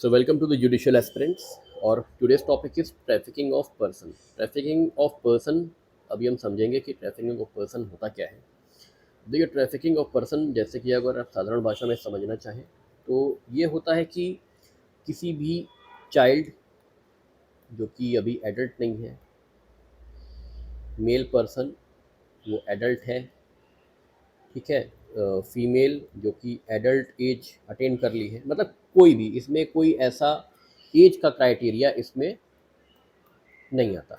So welcome to the judicial aspirants और today's topic is trafficking of person. Trafficking of person अभी हम समझेंगे कि trafficking of person होता क्या है। देखिए trafficking of person जैसे कि अगर आप साधारण भाषा में समझना चाहें तो ये होता है कि किसी भी चाइल्ड जो कि अभी एडल्ट नहीं है, मेल पर्सन वो एडल्ट है, ठीक है, फीमेल जो कि एडल्ट एज अटेन कर ली है, मतलब कोई भी इसमें कोई ऐसा एज का क्राइटेरिया इसमें नहीं आता।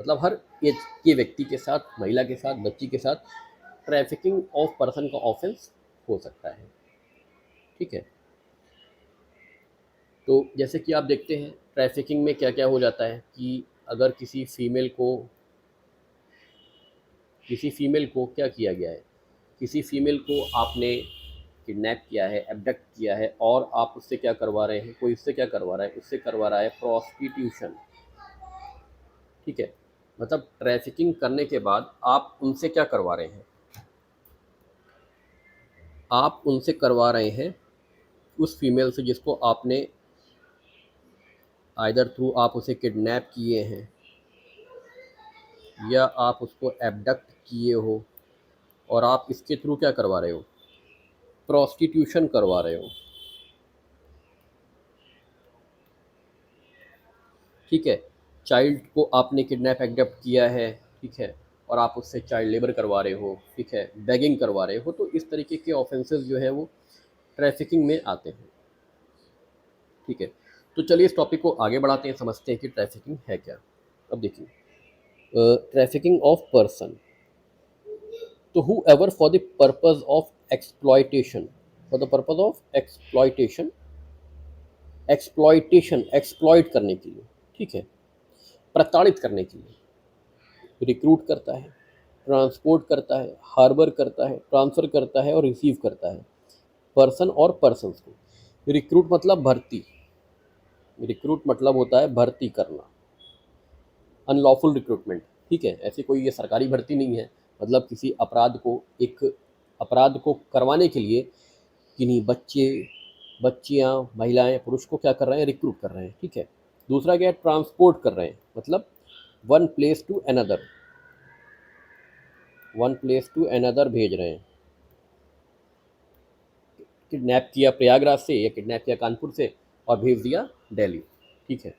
मतलब हर एज के व्यक्ति के साथ, महिला के साथ, बच्ची के साथ ट्रैफिकिंग ऑफ पर्सन का ऑफेंस हो सकता है, ठीक है। तो जैसे कि आप देखते हैं ट्रैफिकिंग में क्या क्या हो जाता है कि अगर किसी फीमेल को क्या किया गया है, किसी फीमेल को आपने किडनैप किया है, एबडक्ट किया है और आप उससे क्या करवा रहे हैं, कोई उससे क्या करवा रहा है, उससे करवा रहा है प्रॉस्टिट्यूशन, ठीक है। मतलब ट्रैफिकिंग करने के बाद आप उनसे क्या करवा रहे हैं, आप उनसे करवा रहे हैं उस फीमेल से जिसको आपने आइदर थ्रू आप उसे किडनैप किए हैं या आप उसको एबडक्ट किए हो और आप इसके थ्रू क्या करवा रहे हो, प्रॉस्टिट्यूशन करवा रहे हो, ठीक है। चाइल्ड को आपने किडनैप एबडक्ट किया है, ठीक है, और आप उससे चाइल्ड लेबर करवा रहे हो, ठीक है, बेगिंग करवा रहे हो, तो इस तरीके के ऑफेंसेस जो है वो ट्रैफिकिंग में आते हैं, ठीक है। तो चलिए इस टॉपिक को आगे बढ़ाते हैं, समझते हैं कि ट्रैफिकिंग है क्या। अब देखिए ट्रैफिकिंग ऑफ पर्सन, तो whoever for the purpose of exploitation, for the purpose of exploitation, exploit करने के लिए, ठीक है, प्रताड़ित करने के लिए रिक्रूट करता है, ट्रांसपोर्ट करता है, हार्बर करता है, ट्रांसफ़र करता है और रिसीव करता है पर्सन और पर्सन्स को। रिक्रूट मतलब भर्ती, रिक्रूट मतलब होता है भर्ती करना, अनलॉफुल रिक्रूटमेंट, ठीक है। ऐसी कोई ये सरकारी भर्ती नहीं है, मतलब किसी अपराध को करवाने के लिए किन्हीं बच्चे, बच्चियाँ, महिलाएं, पुरुष को क्या कर रहे हैं, रिक्रूट कर रहे हैं, ठीक है। दूसरा क्या है, ट्रांसपोर्ट कर रहे हैं, मतलब one place to another, one place to another भेज रहे हैं। किडनैप किया प्रयागराज से या किडनैप किया कानपुर से और भेज दिया दिल्ली, ठीक है।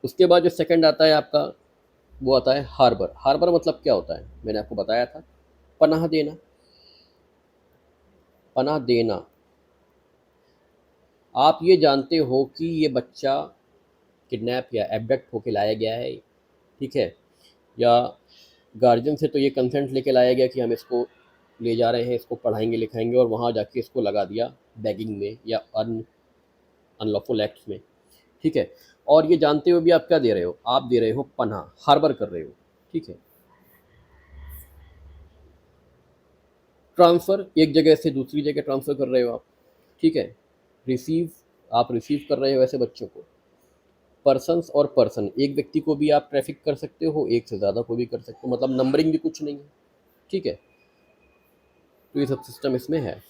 उसके बाद जो सेकंड आता है आपका, वो आता है हार्बर। हार्बर मतलब क्या होता है, मैंने आपको बताया था, पनाह देना, पनाह देना। आप ये जानते हो कि ये बच्चा किडनैप या एबडक्ट होके लाया गया है, ठीक है, या गार्जियन से तो ये कंसेंट लेके लाया गया कि हम इसको ले जा रहे हैं, इसको पढ़ाएंगे लिखाएंगे, और वहाँ जाके इसको लगा दिया बैगिंग में या अनलॉफुल एक्ट्स में, ठीक है। और ये जानते हुए भी आप क्या दे रहे हो, आप दे रहे हो पनाह, हार्बर कर रहे हो, ठीक है। ट्रांसफ़र, एक जगह से दूसरी जगह ट्रांसफ़र कर रहे हो आप, ठीक है। रिसीव, आप रिसीव कर रहे हो ऐसे बच्चों को। पर्सन्स और पर्सन, एक व्यक्ति को भी आप ट्रैफिक कर सकते हो, एक से ज़्यादा को भी कर सकते हो, मतलब नंबरिंग भी कुछ नहीं है, ठीक है। तो ये सब सिस्टम इसमें है।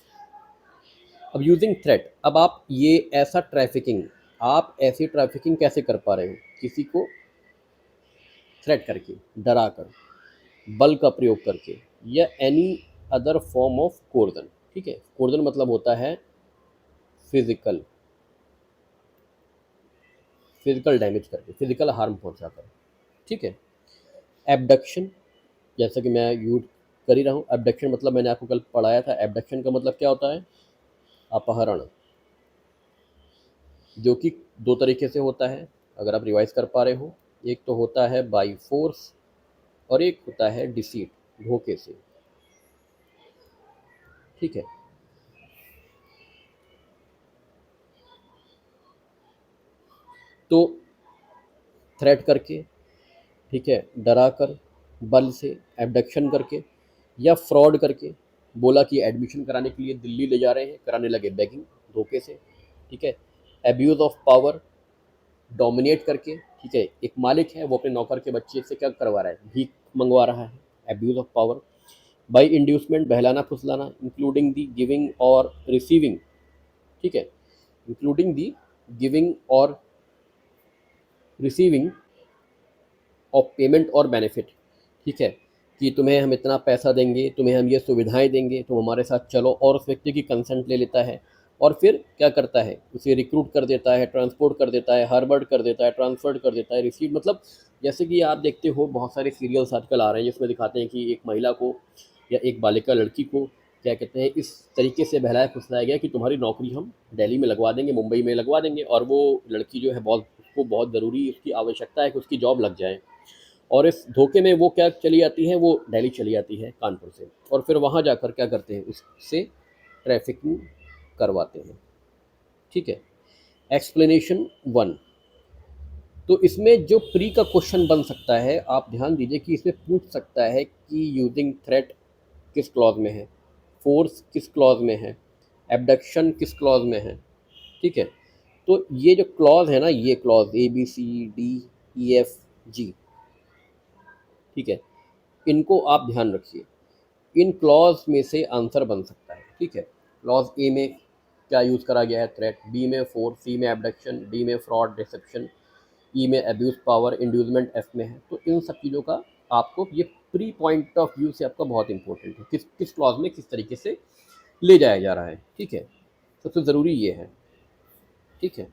अब यूजिंग थ्रेट, अब आप ये ऐसा ट्रैफिकिंग, आप ऐसी ट्रैफिकिंग कैसे कर पा रहे हो, किसी को थ्रेट करके, डरा कर, बल का प्रयोग करके, या any other form of coercion, ठीक है। कोर्जन मतलब होता है फिजिकल, फिजिकल डैमेज करके, फिजिकल हार्म पहुंचाकर, ठीक है। एबडक्शन, जैसा कि मैं यूज कर ही रहा हूँ, एबडक्शन मतलब मैंने आपको कल पढ़ाया था, एबडक्शन का मतलब क्या होता है, अपहरण, जो कि दो तरीके से होता है, अगर आप रिवाइज कर पा रहे हो। एक तो होता है बाई फोर्स और एक होता है डिसीट, धोखे से, ठीक है। तो थ्रेट करके, ठीक है, डरा कर, बल से, एबडक्शन करके, या फ्रॉड करके, बोला कि एडमिशन कराने के लिए दिल्ली ले जा रहे हैं, कराने लगे बेगिंग, धोखे से, ठीक है। एब्यूज़ ऑफ पावर, डोमिनेट करके, ठीक है, एक मालिक है वो अपने नौकर के बच्चे से क्या करवा रहा है, भीख मंगवा रहा है, abuse of power. By inducement, बहलाना फुसलाना, इंक्लूडिंग दी गिविंग और रिसीविंग, ठीक है, इंक्लूडिंग दी गिविंग और रिसीविंग ऑफ पेमेंट और बेनिफिट, ठीक है, कि तुम्हें हम इतना पैसा देंगे, तुम्हें हम ये सुविधाएं देंगे, तुम हमारे साथ चलो, और उस व्यक्ति की कंसेंट ले लेता है और फिर क्या करता है, उसे रिक्रूट कर देता है, ट्रांसपोर्ट कर देता है, हार्वर्ड कर देता है, ट्रांसफर्ड कर देता है, रिसीव, मतलब जैसे कि आप देखते हो बहुत सारे सीरियल्स आजकल आ रहे हैं जिसमें दिखाते हैं कि एक महिला को या एक बालिका लड़की को क्या कहते हैं इस तरीके से बहलाया फुसलाया गया कि तुम्हारी नौकरी हम दिल्ली में लगवा देंगे, मुंबई में लगवा देंगे, और वो लड़की जो है बहुत, उसको बहुत ज़रूरी, उसकी आवश्यकता है कि उसकी जॉब लग जाए, और इस धोखे में वो क्या चली जाती है, वो दिल्ली चली जाती है कानपुर से, और फिर वहाँ जाकर क्या करते हैं, उससे ट्रैफिकिंग करवाते हैं, ठीक है। एक्सप्लेनेशन वन, तो इसमें जो प्री का क्वेश्चन बन सकता है, आप ध्यान दीजिए कि इसमें पूछ सकता है कि यूजिंग थ्रेट किस क्लॉज में है, फोर्स किस क्लॉज में है, एबडक्शन किस क्लॉज में है, ठीक है। तो ये जो क्लॉज है ना, ये क्लॉज ABCDEFG, ठीक है, इनको आप ध्यान रखिए। इन क्लॉज में से आंसर बन सकता है, ठीक है। क्लॉज ए में क्या यूज़ करा गया है, थ्रेट, बी में फोर्स, सी में एबडक्शन, डी में फ्रॉड डिसेप्शन, ई में अब्यूज पावर, इंड्यूसमेंट एफ में है। तो इन सब चीज़ों का आपको ये प्री पॉइंट ऑफ व्यू से आपका बहुत इंपॉर्टेंट है, किस किस क्लॉज में किस तरीके से ले जाया जा रहा है, ठीक है, सबसे ज़रूरी ये है, ठीक है।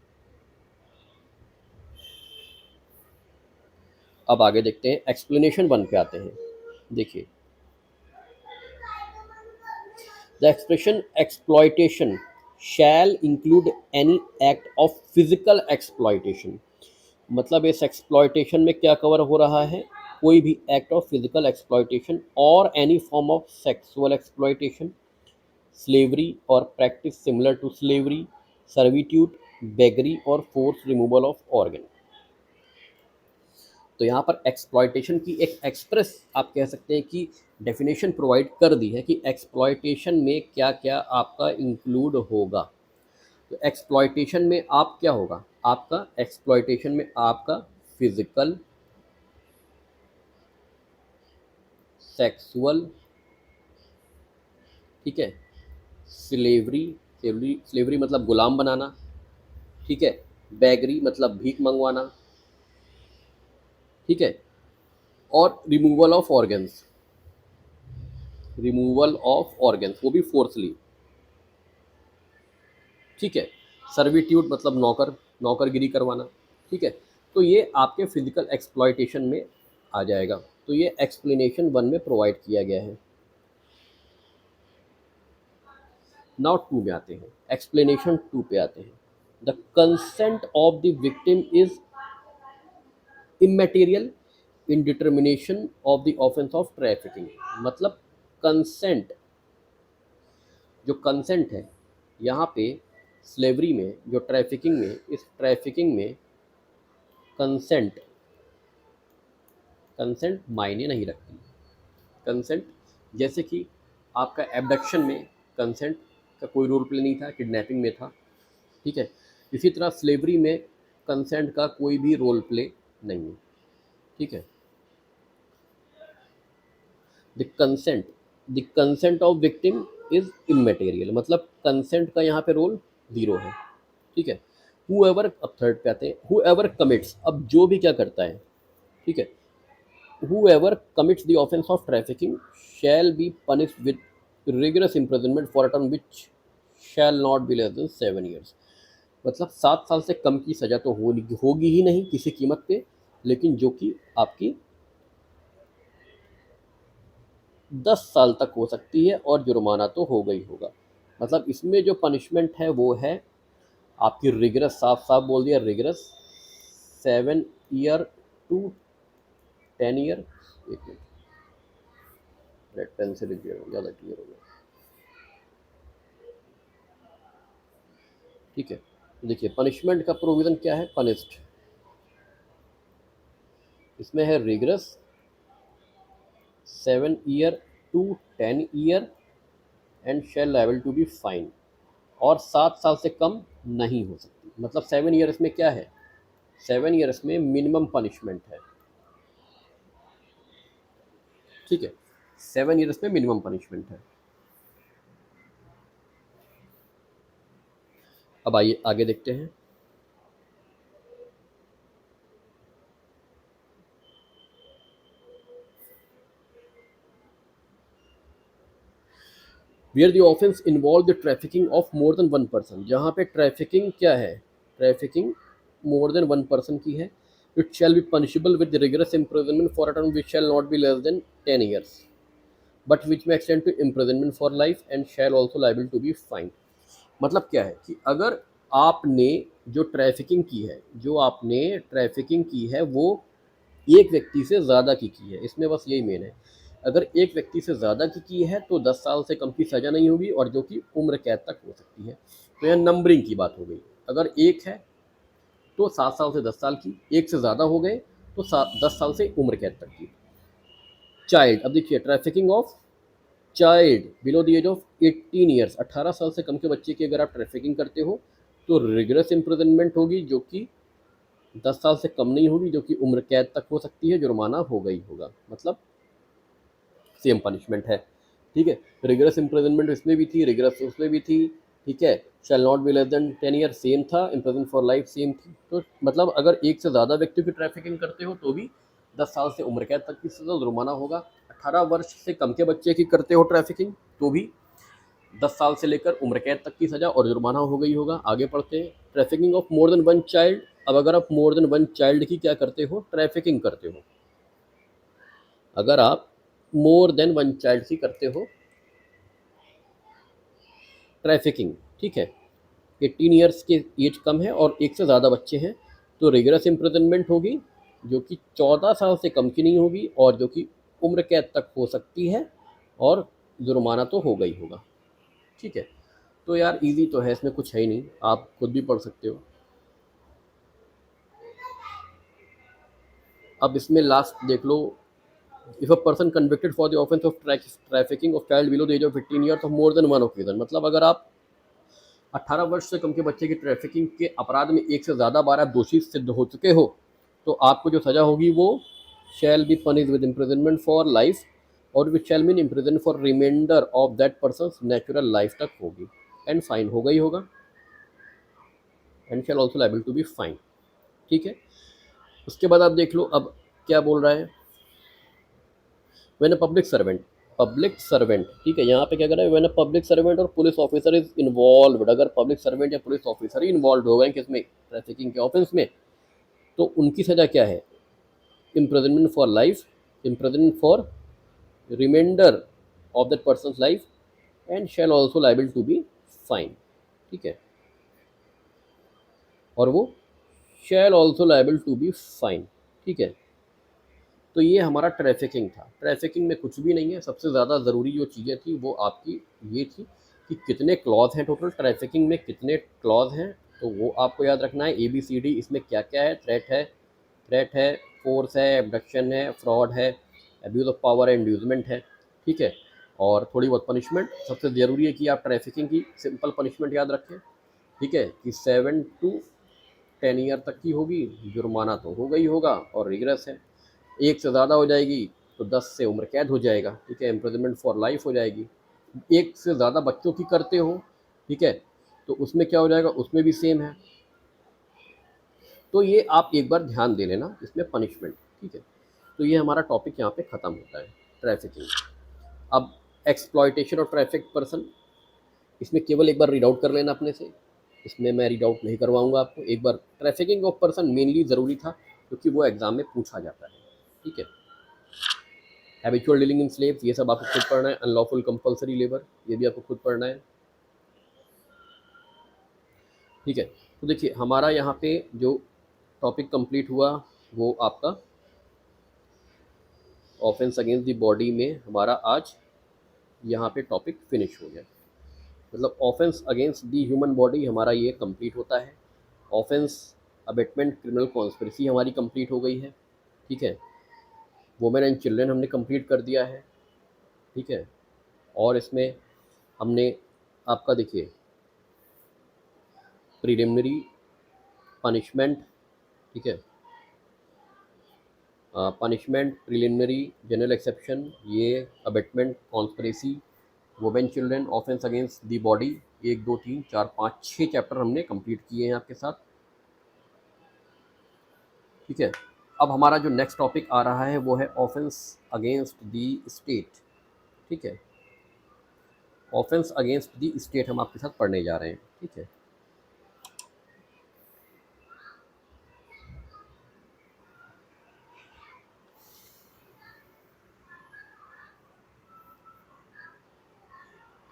अब आगे देखते हैं, एक्सप्लेनेशन वन पे आते हैं। देखिए, the expression exploitation shall include any act of physical exploitation, मतलब इस एक्सप्लॉयटेशन में क्या कवर हो रहा है, कोई भी एक्ट ऑफ फिजिकल एक्सप्लॉयटेशन और any form of sexual exploitation, slavery और practice similar to slavery, servitude, beggary और फोर्स रिमूवल ऑफ ऑर्गन। तो यहाँ पर एक्सप्लॉयटेशन की एक एक्सप्रेस आप कह सकते हैं कि डेफिनेशन प्रोवाइड कर दी है कि एक्सप्लॉयटेशन में क्या क्या आपका इंक्लूड होगा। तो एक्सप्लॉयटेशन में आप क्या होगा, आपका एक्सप्लॉयटेशन में आपका फिजिकल, सेक्सुअल, ठीक है, स्लेवरी, स्लेवरी मतलब गुलाम बनाना, ठीक है, बैगरी मतलब भीख मंगवाना, ठीक है, और removal of organs, removal of organs वो भी फोर्सली, ठीक है, सर्विट्यूड मतलब नौकर, नौकरगिरी करवाना, ठीक है। तो ये आपके फिजिकल एक्सप्लॉयटेशन में आ जाएगा। तो ये एक्सप्लेनेशन वन में प्रोवाइड किया गया है। नाउ टू में आते हैं, एक्सप्लेनेशन टू पे आते हैं। The consent of the victim is immaterial in determination of the offence of trafficking, मतलब कंसेंट, जो कंसेंट है यहाँ पे स्लेवरी में, जो ट्रैफिकिंग में, इस ट्रैफिकिंग में कंसेंट, कंसेंट मायने नहीं रखती। कंसेंट, जैसे कि आपका एबडक्शन में कंसेंट का कोई रोल प्ले नहीं था, किडनैपिंग में था, ठीक है। इसी तरह स्लेवरी में कंसेंट का कोई भी रोल प्ले नहीं है, ठीक है। The consent of victim is immaterial, मतलब कंसेंट का यहाँ पे रोल जीरो है, ठीक है। हुएवर, अब थर्ड पे आते हैं, हुएवर कमिट्स, अब जो भी क्या करता है, ठीक है, whoever commits the offense of trafficking shall be punished with rigorous imprisonment for a term which shall not be less than 7 years, मतलब 7 साल से कम की सजा तो होगी ही नहीं किसी कीमत पे, लेकिन जो कि आपकी 10 साल तक हो सकती है, और जुर्माना तो होगा ही होगा। मतलब इसमें जो पनिशमेंट है वो है आपकी रिगरस, साफ साफ बोल दिया रिगरस, 7 ईयर टू 10 ईयर। एक मिनट, रेड पेन से लिख दिया, ज़्यादा क्लियर हो गया, ठीक है। देखिए पनिशमेंट का प्रोविज़न क्या है, पनिश्ड, इसमें है rigorous, 7 year to 10 year and shall liable to be fine, और 7 साल से कम नहीं हो सकती। मतलब 7 ईयर्स में क्या है, 7 ईयर्स में मिनिमम पनिशमेंट है, ठीक है, 7 ईयर्स में मिनिमम पनिशमेंट है। अब आइए आगे देखते हैं। Where the offence involve the trafficking of more than one person, जहाँ पे ट्रैफिकिंग क्या है, trafficking more than one person की है, it shall be punishable with rigorous imprisonment for a term which shall not be less than 10 years, but which may extend to imprisonment for life and shall also liable to be fine. मतलब क्या है कि अगर आपने जो trafficking की है, जो आपने ट्रैफिकिंग की है वो एक व्यक्ति से ज़्यादा की है, इसमें बस यही मेन है। अगर एक व्यक्ति से ज़्यादा की है तो 10 साल से कम की सज़ा नहीं होगी, और जो कि उम्र कैद तक हो सकती है। तो यह नंबरिंग की बात हो गई। अगर एक है तो 7 साल से 10 साल की, एक से ज़्यादा हो गए तो 10 साल से उम्र कैद तक की। चाइल्ड, अब देखिए trafficking of child below the age of 18 years, 18 साल से कम के बच्चे की अगर आप ट्रैफिकिंग करते हो तो रिगरस इम्प्रिजनमेंट होगी, जो कि 10 साल से कम नहीं होगी, जो कि उम्र कैद तक हो सकती है, जुर्माना होगा ही होगा, मतलब सेम पनिशमेंट है। ठीक है, रिगरस इम्प्रिजनमेंट इसमें भी थी, रिगरस उसमें भी थी। ठीक है, शैल not be less than 10 year same था, इम्प्रिजन फॉर लाइफ सेम थी। तो मतलब अगर एक से ज़्यादा व्यक्तियों की ट्रैफिकिंग करते हो तो भी 10 साल से उम्र कैद तक की सज़ा, जुर्माना होगा। 18 वर्ष से कम के बच्चे की करते हो ट्रैफिकिंग तो भी 10 साल से लेकर उम्र कैद तक की सज़ा और जुर्माना हो गई होगा। आगे पढ़ते हैं, trafficking of more than one child. अब अगर आप मोर देन वन चाइल्ड की क्या करते हो, ट्रैफिकिंग करते हो, अगर आप मोर देन वन चाइल्ड की करते हो ट्रैफिकिंग, ठीक है, 18 years के एज कम है और एक से ज़्यादा बच्चे हैं, तो रिगरस इम्प्रिजनमेंट होगी, जो कि 14 साल से कम की नहीं होगी, और जो कि उम्र कैद तक हो सकती है, और जुर्माना तो होगा ही होगा। ठीक है, तो यार इजी तो है, इसमें कुछ है ही नहीं, आप खुद भी पढ़ सकते हो। अब इसमें लास्ट देख लो, if a person convicted for the offence of trafficking of child below the age of 18 years of more than one occasion, मतलब अगर आप 18 वर्ष से कम के बच्चे की ट्रैफिकिंग के अपराध में एक से ज़्यादा बार आप दोषी सिद्ध हो चुके हो, तो आपको जो सज़ा होगी वो shall be punish with imprisonment for life, और which shall mean imprison for reminder of that person natural life तक होगी, एंड फाइन होगा ही होगा, and shall also liable to be fine. ठीक है, उसके बाद आप देख लो अब क्या बोल रहा है, व्हेन अ पब्लिक सर्वेंट, ठीक है, यहाँ पे क्या कर रहा है, व्हेन अ पब्लिक सर्वेंट और पुलिस ऑफिसर इज इन्वॉल्व, अगर पब्लिक सर्वेंट या पुलिस ऑफिसर ही इन्वॉल्व हो गए किसमें, ट्रैफिकिंग के ऑफेंस में, तो उनकी सज़ा क्या है, imprisonment for life, imprisonment for reminder of that person life, and shall also liable to be fine. ठीक है, और वो shall also liable to be fine. ठीक है, तो ये हमारा ट्रैफिकिंग था। ट्रैफिकिंग में कुछ भी नहीं है, सबसे ज़्यादा ज़रूरी जो चीज़ें थी वो आपकी ये थी कि कितने क्लॉज हैं, टोटल ट्रैफिकिंग में कितने क्लॉज हैं, तो वो आपको याद रखना है। ABCD इसमें क्या क्या है, थ्रेट है, फोर्स है, एबडक्शन है, फ्रॉड है, अब्यूज़ ऑफ पावर है, इंड्यूसमेंट है। ठीक है, और थोड़ी बहुत पनिशमेंट, सबसे ज़रूरी है कि आप ट्रैफिकिंग की सिंपल पनिशमेंट याद रखें। ठीक है, कि 7 to 10 year तक की होगी, जुर्माना तो होगा ही होगा, और रिग्रेस है, एक से ज़्यादा हो जाएगी तो 10 से उम्र कैद हो जाएगा। ठीक है, इम्प्रिजनमेंट फॉर लाइफ हो जाएगी। एक से ज़्यादा बच्चों की करते हो, ठीक है, तो उसमें क्या हो जाएगा, उसमें भी सेम है। तो ये आप एक बार ध्यान दे लेना इसमें पनिशमेंट। ठीक है, तो ये हमारा टॉपिक यहाँ पे ख़त्म होता है, ट्रैफिकिंग। अब एक्सप्लॉयटेशन और ट्रैफिक पर्सन, इसमें केवल एक बार रीड आउट कर लेना अपने से, इसमें मैं रीड आउट नहीं करवाऊंगा आपको। एक बार ट्रैफिकिंग ऑफ पर्सन मेनली ज़रूरी था क्योंकि वो एग्जाम में पूछा जाता है। ठीक है, हैबिचुअल डीलिंग इन स्लेव्स, ये सब आपको खुद पढ़ना है। अनलॉफुल कंपलसरी लेबर, ये भी आपको खुद पढ़ना है। ठीक है, तो देखिए हमारा यहाँ पे जो टॉपिक कंप्लीट हुआ वो आपका ऑफेंस अगेंस्ट द बॉडी में हमारा आज यहाँ पे टॉपिक फिनिश हो गया। मतलब ऑफेंस अगेंस्ट दी ह्यूमन बॉडी हमारा ये कंप्लीट होता है। ऑफेंस अबेटमेंट क्रिमिनल कॉन्स्पिरेसी हमारी कंप्लीट हो गई है। ठीक है, वुमेन एंड चिल्ड्रन हमने कंप्लीट कर दिया है। ठीक है, और इसमें हमने आपका देखिए प्रिलिमिनरी पनिशमेंट, ठीक है, पनिशमेंट, प्रिलिमिनरी, जनरल एक्सेप्शन, ये abetment, conspiracy, women children, offence against the body, 1 2 3 4 5 6 chapter हमने कंप्लीट किए हैं आपके साथ। ठीक है, अब हमारा जो नेक्स्ट टॉपिक आ रहा है वो है ऑफेंस अगेंस्ट दी स्टेट। ठीक है, ऑफेंस अगेंस्ट दी स्टेट हम आपके साथ पढ़ने जा रहे हैं, ठीक है।